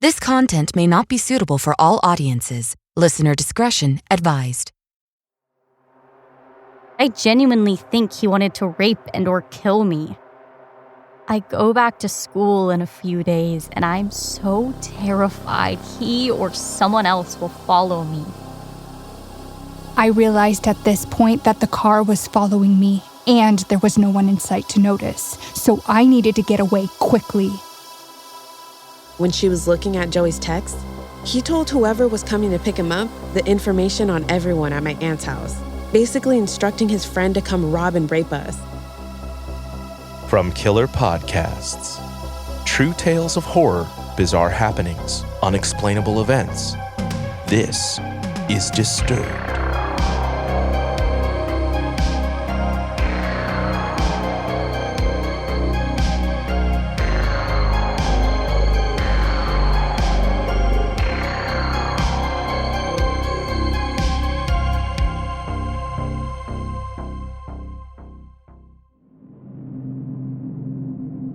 This content may not be suitable for all audiences. Listener discretion advised. I genuinely think he wanted to rape and or kill me. I go back to school in a few days, and I'm so terrified he or someone else will follow me. I realized at this point that the car was following me, and there was no one in sight to notice, so I needed to get away quickly. When she was looking at Joey's text, he told whoever was coming to pick him up the information on everyone at my aunt's house, basically instructing his friend to come rob and rape us. From Killer Podcasts, true tales of horror, bizarre happenings, unexplainable events. This is Disturbed.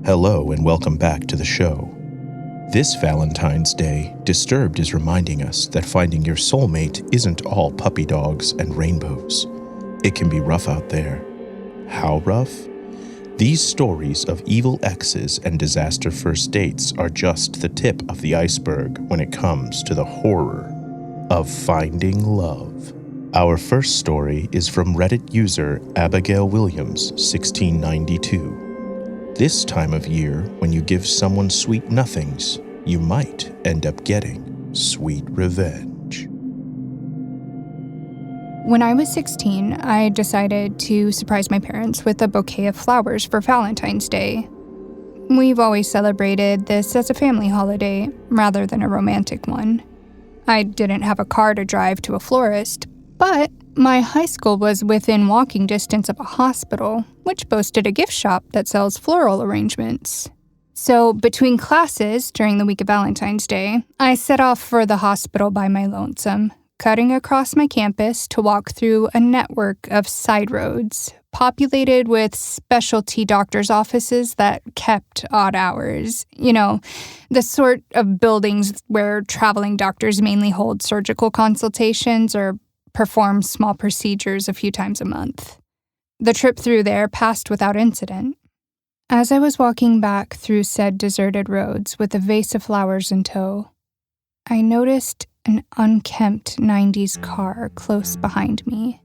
Hello and welcome back to the show. This Valentine's Day, Disturbed is reminding us that finding your soulmate isn't all puppy dogs and rainbows. It can be rough out there. How rough? These stories of evil exes and disaster first dates are just the tip of the iceberg when it comes to the horror of finding love. Our first story is from Reddit user Abigail Williams, 1692. This time of year, when you give someone sweet nothings, you might end up getting sweet revenge. When I was 16, I decided to surprise my parents with a bouquet of flowers for Valentine's Day. We've always celebrated this as a family holiday, rather than a romantic one. I didn't have a car to drive to a florist, but my high school was within walking distance of a hospital, which boasted a gift shop that sells floral arrangements. So between classes during the week of Valentine's Day, I set off for the hospital by my lonesome, cutting across my campus to walk through a network of side roads, populated with specialty doctors' offices that kept odd hours. You know, the sort of buildings where traveling doctors mainly hold surgical consultations or perform small procedures a few times a month. The trip through there passed without incident. As I was walking back through said deserted roads with a vase of flowers in tow, I noticed an unkempt 90s car close behind me.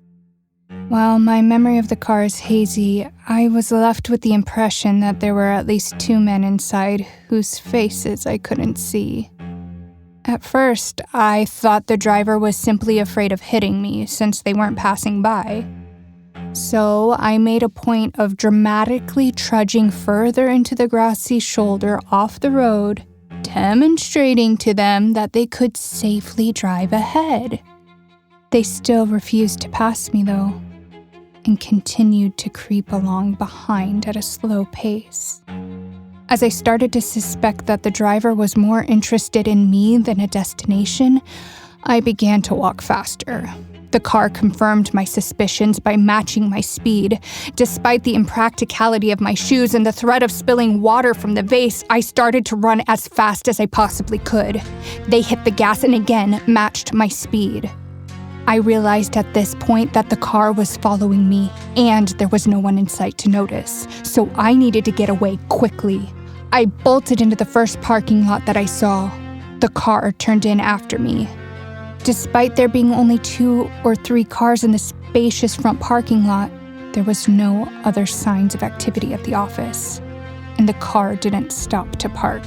While my memory of the car is hazy, I was left with the impression that there were at least two men inside whose faces I couldn't see. At first, I thought the driver was simply afraid of hitting me since they weren't passing by. So I made a point of dramatically trudging further into the grassy shoulder off the road, demonstrating to them that they could safely drive ahead. They still refused to pass me, though, and continued to creep along behind at a slow pace. As I started to suspect that the driver was more interested in me than a destination, I began to walk faster. The car confirmed my suspicions by matching my speed. Despite the impracticality of my shoes and the threat of spilling water from the vase, I started to run as fast as I possibly could. They hit the gas and again matched my speed. I realized at this point that the car was following me, and there was no one in sight to notice, so I needed to get away quickly. I bolted into the first parking lot that I saw. The car turned in after me. Despite there being only 2 or 3 cars in the spacious front parking lot, there was no other signs of activity at the office, and the car didn't stop to park.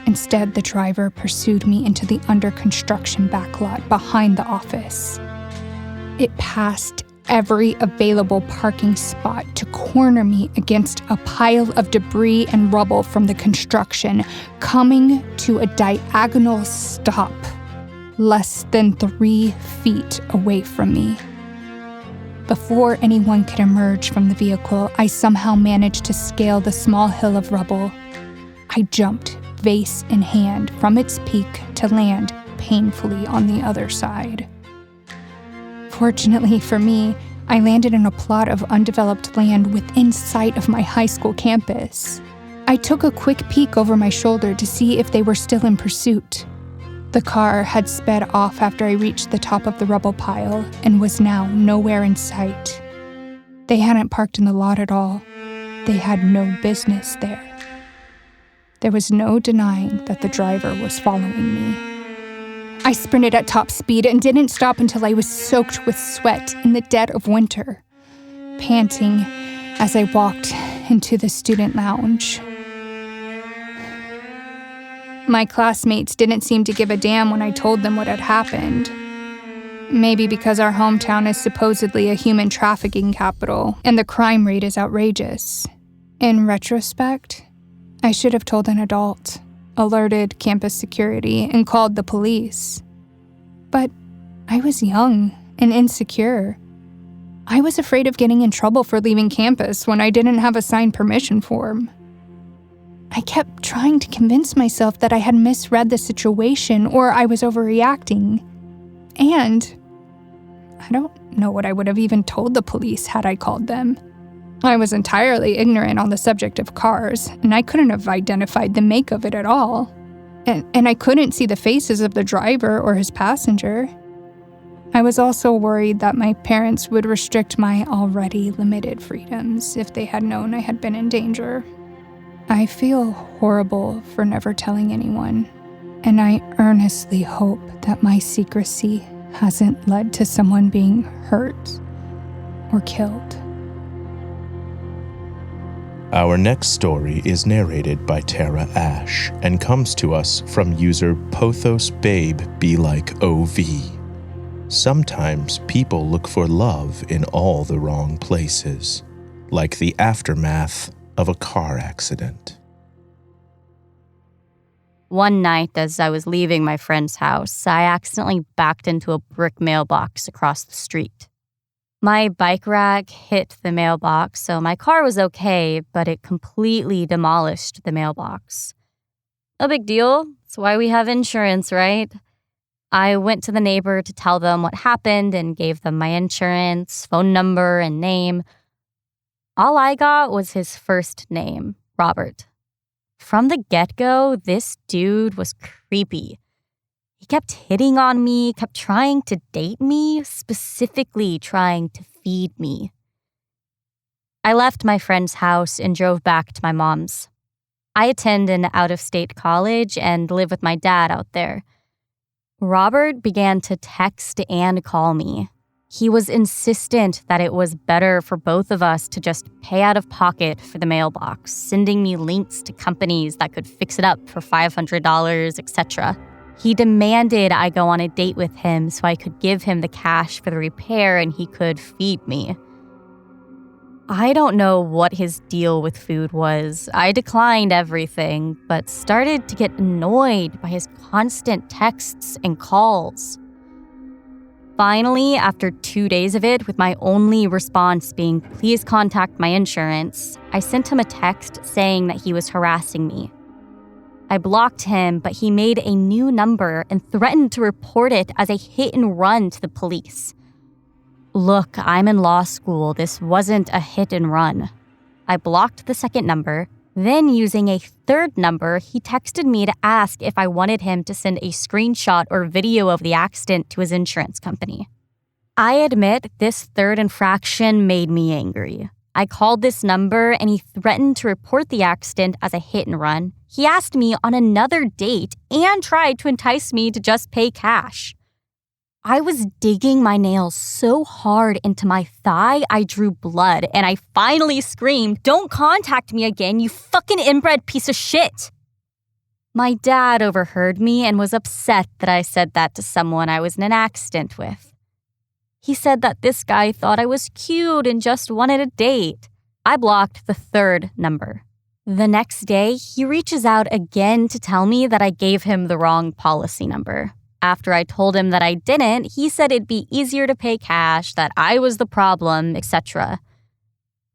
Instead, the driver pursued me into the under-construction backlot behind the office. It passed every available parking spot to corner me against a pile of debris and rubble from the construction, coming to a diagonal stop less than 3 feet away from me. Before anyone could emerge from the vehicle, I somehow managed to scale the small hill of rubble. I jumped, vase in hand, from its peak to land painfully on the other side. Fortunately for me, I landed in a plot of undeveloped land within sight of my high school campus. I took a quick peek over my shoulder to see if they were still in pursuit. The car had sped off after I reached the top of the rubble pile and was now nowhere in sight. They hadn't parked in the lot at all. They had no business there. There was no denying that the driver was following me. I sprinted at top speed and didn't stop until I was soaked with sweat in the dead of winter, panting as I walked into the student lounge. My classmates didn't seem to give a damn when I told them what had happened. Maybe because our hometown is supposedly a human trafficking capital and the crime rate is outrageous. In retrospect, I should have told an adult, alerted campus security, and called the police. But I was young and insecure. I was afraid of getting in trouble for leaving campus when I didn't have a signed permission form. I kept trying to convince myself that I had misread the situation or I was overreacting. And I don't know what I would have even told the police had I called them. I was entirely ignorant on the subject of cars, and I couldn't have identified the make of it at all. And I couldn't see the faces of the driver or his passenger. I was also worried that my parents would restrict my already limited freedoms if they had known I had been in danger. I feel horrible for never telling anyone, and I earnestly hope that my secrecy hasn't led to someone being hurt or killed. Our next story is narrated by Terra Ashe and comes to us from user Pothos Babe Be Like OV. Sometimes people look for love in all the wrong places, like the aftermath of a car accident. One night, as I was leaving my friend's house, I accidentally backed into a brick mailbox across the street. My bike rack hit the mailbox, so my car was okay, but it completely demolished the mailbox. No big deal. That's why we have insurance, right? I went to the neighbor to tell them what happened and gave them my insurance, phone number, and name. All I got was his first name, Robert. From the get-go, this dude was creepy. He kept hitting on me, kept trying to date me, specifically trying to feed me. I left my friend's house and drove back to my mom's. I attend an out-of-state college and live with my dad out there. Robert began to text and call me. He was insistent that it was better for both of us to just pay out of pocket for the mailbox, sending me links to companies that could fix it up for $500, etc. He demanded I go on a date with him so I could give him the cash for the repair and he could feed me. I don't know what his deal with food was. I declined everything, but started to get annoyed by his constant texts and calls. Finally, after 2 days of it, with my only response being, "Please contact my insurance," I sent him a text saying that he was harassing me. I blocked him, but he made a new number and threatened to report it as a hit and run to the police. Look, I'm in law school. This wasn't a hit and run. I blocked the second number. Then, using a third number, he texted me to ask if I wanted him to send a screenshot or video of the accident to his insurance company. I admit this third infraction made me angry. I called this number and he threatened to report the accident as a hit and run. He asked me on another date and tried to entice me to just pay cash. I was digging my nails so hard into my thigh, I drew blood, and I finally screamed, "Don't contact me again, you fucking inbred piece of shit!" My dad overheard me and was upset that I said that to someone I was in an accident with. He said that this guy thought I was cute and just wanted a date. I blocked the third number. The next day, he reaches out again to tell me that I gave him the wrong policy number. After I told him that I didn't, he said it'd be easier to pay cash, that I was the problem, etc.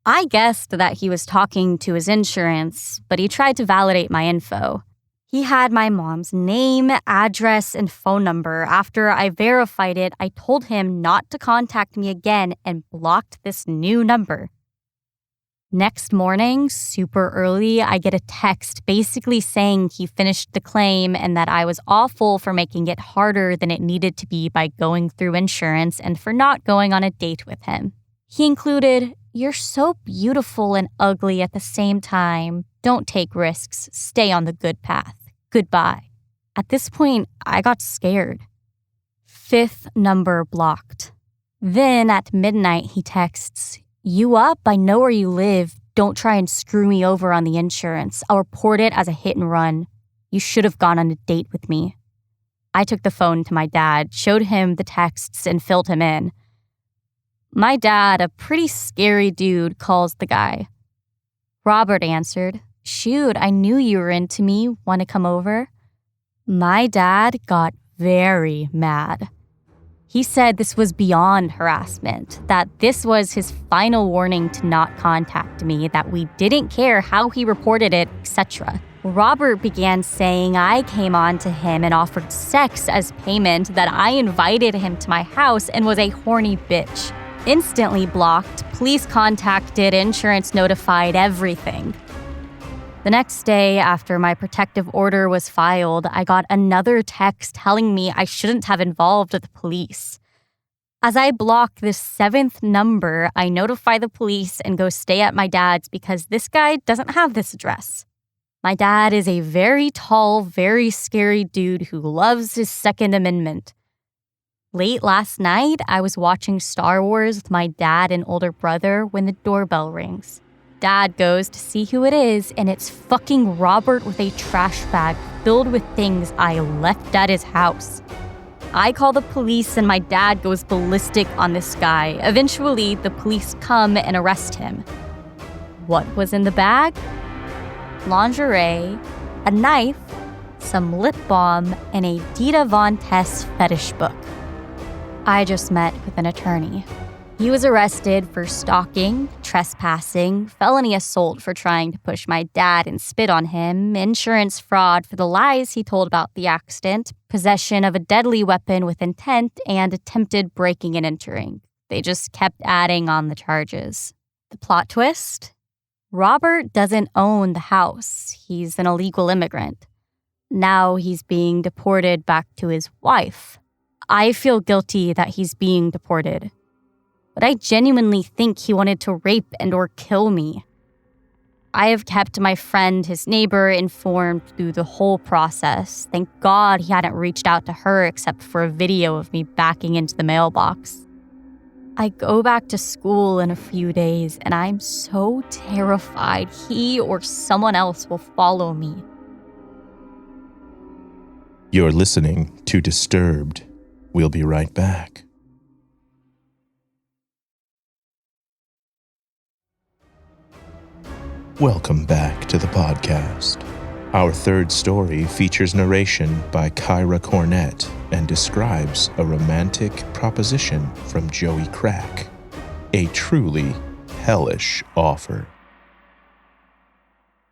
I guessed that he was talking to his insurance, but he tried to validate my info. He had my mom's name, address, and phone number. After I verified it, I told him not to contact me again and blocked this new number. Next morning, super early, I get a text basically saying he finished the claim and that I was awful for making it harder than it needed to be by going through insurance and for not going on a date with him. He included, "You're so beautiful and ugly at the same time. Don't take risks. Stay on the good path. Goodbye." At this point, I got scared. 5th number blocked. Then at midnight, he texts, "You up? I know where you live. Don't try and screw me over on the insurance. I'll report it as a hit and run. You should have gone on a date with me." I took the phone to my dad, showed him the texts, and filled him in. My dad, a pretty scary dude, calls the guy. Robert answered, "Shoot, I knew you were into me. Want to come over?" My dad got very mad. He said this was beyond harassment, that this was his final warning to not contact me, that we didn't care how he reported it, etc. Robert began saying I came on to him and offered sex as payment, that I invited him to my house and was a horny bitch. Instantly blocked, police contacted, insurance notified, everything. The next day, after my protective order was filed, I got another text telling me I shouldn't have involved the police. As I block this 7th number, I notify the police and go stay at my dad's because this guy doesn't have this address. My dad is a very tall, very scary dude who loves his Second Amendment. Late last night, I was watching Star Wars with my dad and older brother when the doorbell rings. Dad goes to see who it is, and it's fucking Robert with a trash bag filled with things I left at his house. I call the police, and my dad goes ballistic on this guy. Eventually, the police come and arrest him. What was in the bag? Lingerie, a knife, some lip balm, and a Dita Von Tess fetish book. I just met with an attorney. He was arrested for stalking, trespassing, felony assault for trying to push my dad and spit on him, insurance fraud for the lies he told about the accident, possession of a deadly weapon with intent, and attempted breaking and entering. They just kept adding on the charges. The plot twist? Robert doesn't own the house. He's an illegal immigrant. Now he's being deported back to his wife. I feel guilty that he's being deported. But I genuinely think he wanted to rape and or kill me. I have kept my friend, his neighbor, informed through the whole process. Thank God he hadn't reached out to her except for a video of me backing into the mailbox. I go back to school in a few days, and I'm so terrified he or someone else will follow me. You're listening to Disturbed. We'll be right back. Welcome back to the podcast. Our third story features narration by Kyra Cornett and describes a romantic proposition from Joey Crack, a truly hellish offer.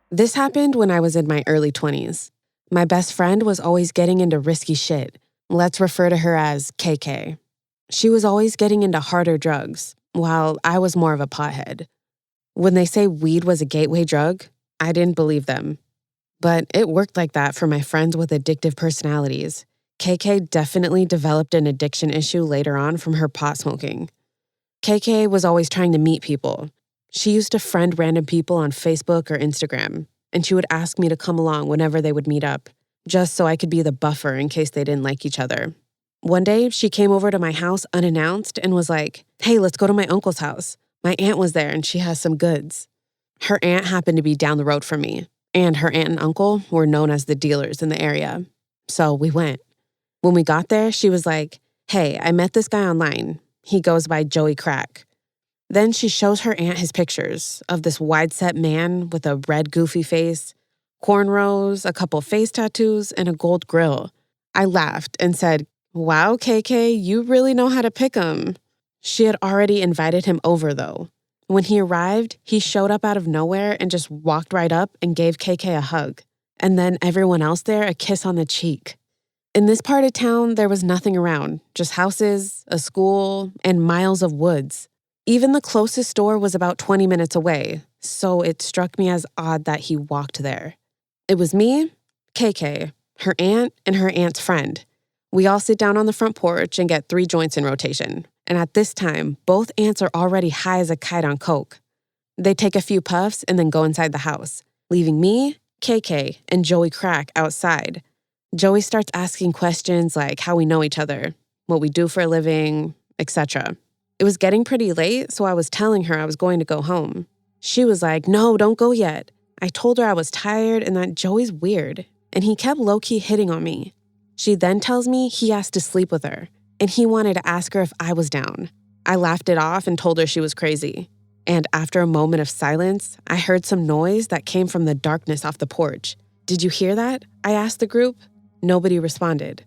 This happened when I was in my early 20s. My best friend was always getting into risky shit. Let's refer to her as KK. She was always getting into harder drugs, while I was more of a pothead. When they say weed was a gateway drug, I didn't believe them. But it worked like that for my friends with addictive personalities. KK definitely developed an addiction issue later on from her pot smoking. KK was always trying to meet people. She used to friend random people on Facebook or Instagram, and she would ask me to come along whenever they would meet up, just so I could be the buffer in case they didn't like each other. One day, she came over to my house unannounced and was like, "Hey, let's go to my uncle's house. My aunt was there and she has some goods." Her aunt happened to be down the road from me, and her aunt and uncle were known as the dealers in the area. So we went. When we got there, she was like, "Hey, I met this guy online. He goes by Joey Crack." Then she shows her aunt his pictures of this wide-set man with a red goofy face, cornrows, a couple face tattoos, and a gold grill. I laughed and said, "Wow, KK, you really know how to pick 'em." She had already invited him over, though. When he arrived, he showed up out of nowhere and just walked right up and gave KK a hug, and then everyone else there a kiss on the cheek. In this part of town, there was nothing around, just houses, a school, and miles of woods. Even the closest store was about 20 minutes away, so it struck me as odd that he walked there. It was me, KK, her aunt, and her aunt's friend. We all sit down on the front porch and get 3 joints in rotation. And at this time, both aunts are already high as a kite on coke. They take a few puffs and then go inside the house, leaving me, KK, and Joey Crack outside. Joey starts asking questions like how we know each other, what we do for a living, etc. It was getting pretty late, so I was telling her I was going to go home. She was like, "No, don't go yet." I told her I was tired and that Joey's weird, and he kept low-key hitting on me. She then tells me he asked to sleep with her, and he wanted to ask her if I was down. I laughed it off and told her she was crazy. And after a moment of silence, I heard some noise that came from the darkness off the porch. "Did you hear that?" I asked the group. Nobody responded.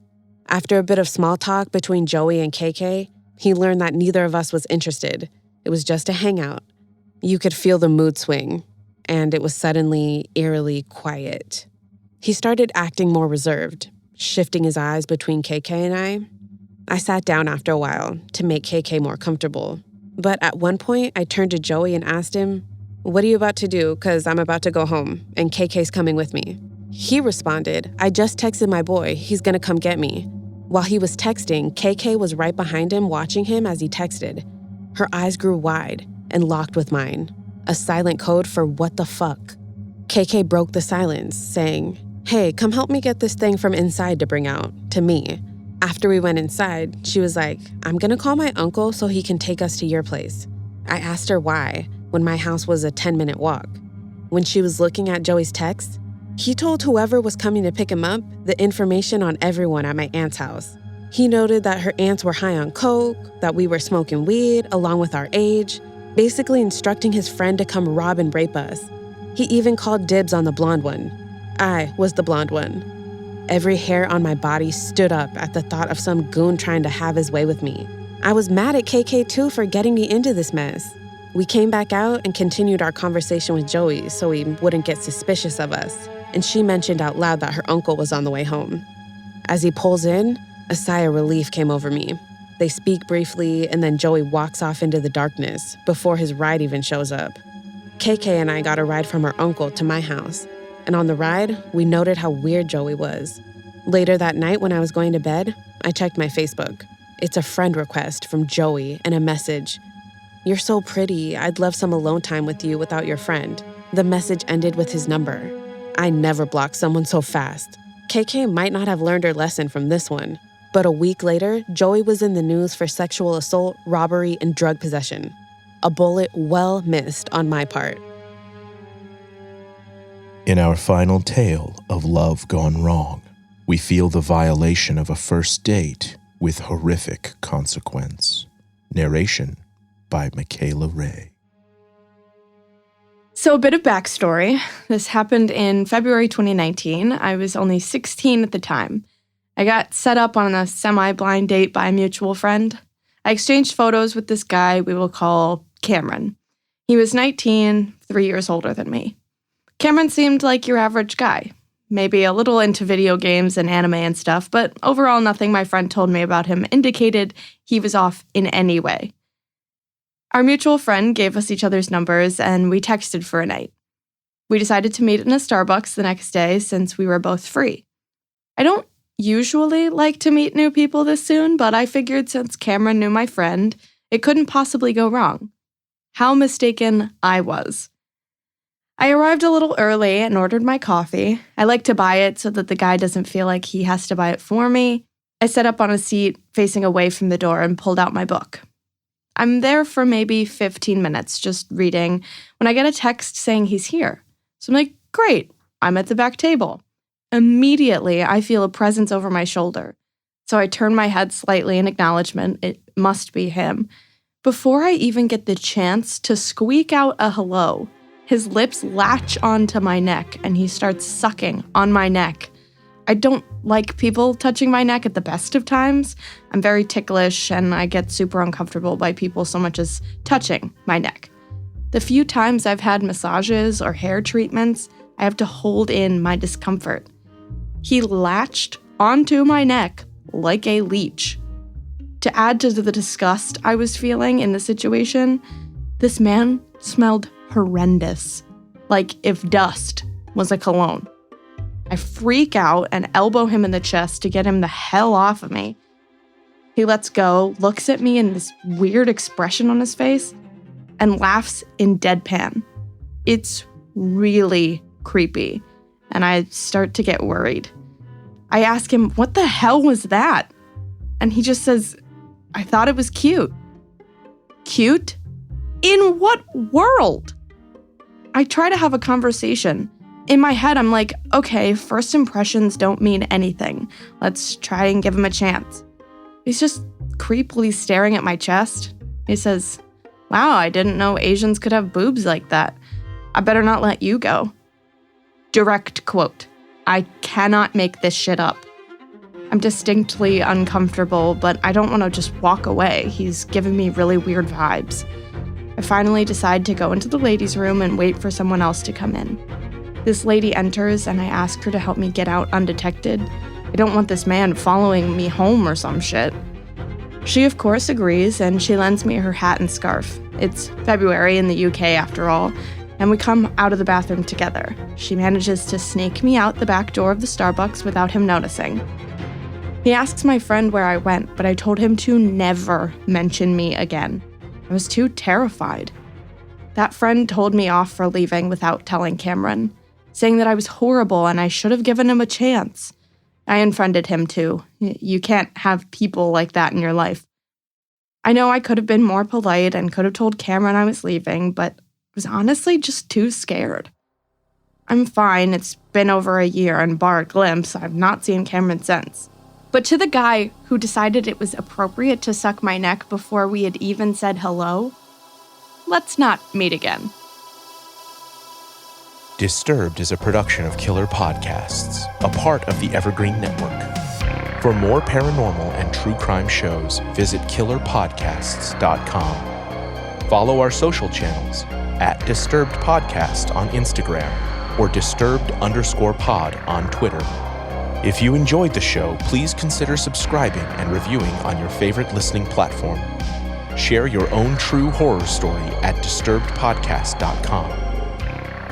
After a bit of small talk between Joey and KK, he learned that neither of us was interested. It was just a hangout. You could feel the mood swing, and it was suddenly eerily quiet. He started acting more reserved, shifting his eyes between KK and I. I sat down after a while to make KK more comfortable. But at one point, I turned to Joey and asked him, "What are you about to do? Because I'm about to go home, and KK's coming with me." He responded, "I just texted my boy. He's going to come get me." While he was texting, KK was right behind him watching him as he texted. Her eyes grew wide and locked with mine, a silent code for what the fuck. KK broke the silence, saying, "Hey, come help me get this thing from inside to bring out," to me. After we went inside, she was like, "I'm gonna call my uncle so he can take us to your place." I asked her why, when my house was a 10-minute walk. When she was looking at Joey's text, he told whoever was coming to pick him up the information on everyone at my aunt's house. He noted that her aunts were high on coke, that we were smoking weed along with our age, basically instructing his friend to come rob and rape us. He even called dibs on the blonde one. I was the blonde one. Every hair on my body stood up at the thought of some goon trying to have his way with me. I was mad at KK too for getting me into this mess. We came back out and continued our conversation with Joey so he wouldn't get suspicious of us, and she mentioned out loud that her uncle was on the way home. As he pulls in, a sigh of relief came over me. They speak briefly, and then Joey walks off into the darkness before his ride even shows up. KK and I got a ride from her uncle to my house, and on the ride, we noted how weird Joey was. Later that night when I was going to bed, I checked my Facebook. It's a friend request from Joey and a message. "You're so pretty. I'd love some alone time with you without your friend." The message ended with his number. I never blocked someone so fast. KK might not have learned her lesson from this one, but a week later, Joey was in the news for sexual assault, robbery, and drug possession. A bullet well missed on my part. In our final tale of love gone wrong, we feel the violation of a first date with horrific consequence. Narration by Mikaela Ray. So a bit of backstory. This happened in February 2019. I was only 16 at the time. I got set up on a semi-blind date by a mutual friend. I exchanged photos with this guy we will call Cameron. He was 19, 3 years older than me. Cameron seemed like your average guy, maybe a little into video games and anime and stuff, but overall nothing my friend told me about him indicated he was off in any way. Our mutual friend gave us each other's numbers and we texted for a night. We decided to meet in a Starbucks the next day since we were both free. I don't usually like to meet new people this soon, but I figured since Cameron knew my friend, it couldn't possibly go wrong. How mistaken I was. I arrived a little early and ordered my coffee. I like to buy it so that the guy doesn't feel like he has to buy it for me. I sat up on a seat facing away from the door and pulled out my book. I'm there for maybe 15 minutes just reading when I get a text saying he's here. So I'm like, great, I'm at the back table. Immediately, I feel a presence over my shoulder. So I turn my head slightly in acknowledgement. It must be him. Before I even get the chance to squeak out a hello, his lips latch onto my neck and he starts sucking on my neck. I don't like people touching my neck at the best of times. I'm very ticklish and I get super uncomfortable by people so much as touching my neck. The few times I've had massages or hair treatments, I have to hold in my discomfort. He latched onto my neck like a leech. To add to the disgust I was feeling in the situation, this man smelled horrendous, like if dust was a cologne. I freak out and elbow him in the chest to get him the hell off of me. He lets go, looks at me in this weird expression on his face, and laughs in deadpan. It's really creepy, and I start to get worried. I ask him, what the hell was that? And he just says, I thought it was cute. Cute? In what world? I try to have a conversation. In my head, I'm like, okay, first impressions don't mean anything. Let's try and give him a chance. He's just creepily staring at my chest. He says, wow, I didn't know Asians could have boobs like that. I better not let you go. Direct quote. I cannot make this shit up. I'm distinctly uncomfortable, but I don't want to just walk away. He's giving me really weird vibes. I finally decide to go into the ladies' room and wait for someone else to come in. This lady enters, and I ask her to help me get out undetected. I don't want this man following me home or some shit. She, of course, agrees, and she lends me her hat and scarf. It's February in the UK, after all, and we come out of the bathroom together. She manages to snake me out the back door of the Starbucks without him noticing. He asks my friend where I went, but I told him to never mention me again. I was too terrified. That friend told me off for leaving without telling Cameron, saying that I was horrible and I should have given him a chance. I unfriended him too. You can't have people like that in your life. I know I could have been more polite and could have told Cameron I was leaving, but I was honestly just too scared. I'm fine. It's been over a year, and bar a glimpse, I've not seen Cameron since. But to the guy who decided it was appropriate to suck my neck before we had even said hello, let's not meet again. Disturbed is a production of Killer Podcasts, a part of the Evergreen Network. For more paranormal and true crime shows, visit killerpodcasts.com. Follow our social channels at Disturbed Podcast on Instagram or Disturbed_pod on Twitter. If you enjoyed the show, please consider subscribing and reviewing on your favorite listening platform. Share your own true horror story at disturbedpodcast.com.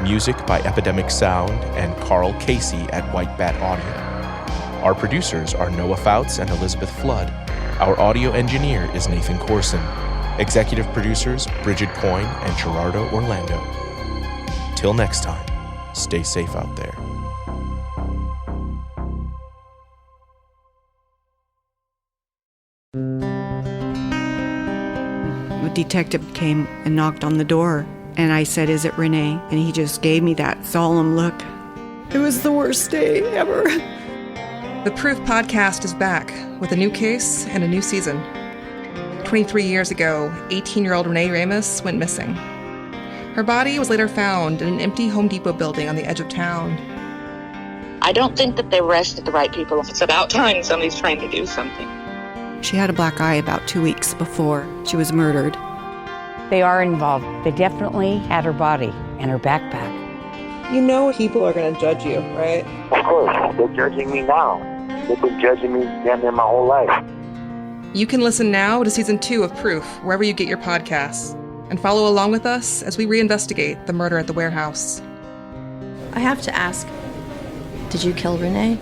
Music by Epidemic Sound and Carl Casey at White Bat Audio. Our producers are Noah Fouts and Elizabeth Flood. Our audio engineer is Nathan Corson. Executive producers Bridget Coyne and Gerardo Orlando. Till next time, stay safe out there. A detective came and knocked on the door, and I said, "Is it Renee?" And he just gave me that solemn look. It was the worst day ever. The Proof podcast is back with a new case and a new season. 23 years ago, 18-year-old Renee Ramos went missing. Her body was later found in an empty Home Depot building on the edge of town. I don't think that they arrested the right people. It's about time somebody's trying to do something. She had a black eye about 2 weeks before she was murdered. They are involved. They definitely had her body and her backpack. You know people are going to judge you, right? Of course. They're judging me now. They've been judging me damn near my whole life. You can listen now to Season 2 of Proof, wherever you get your podcasts, and follow along with us as we reinvestigate the murder at the warehouse. I have to ask, did you kill Renee?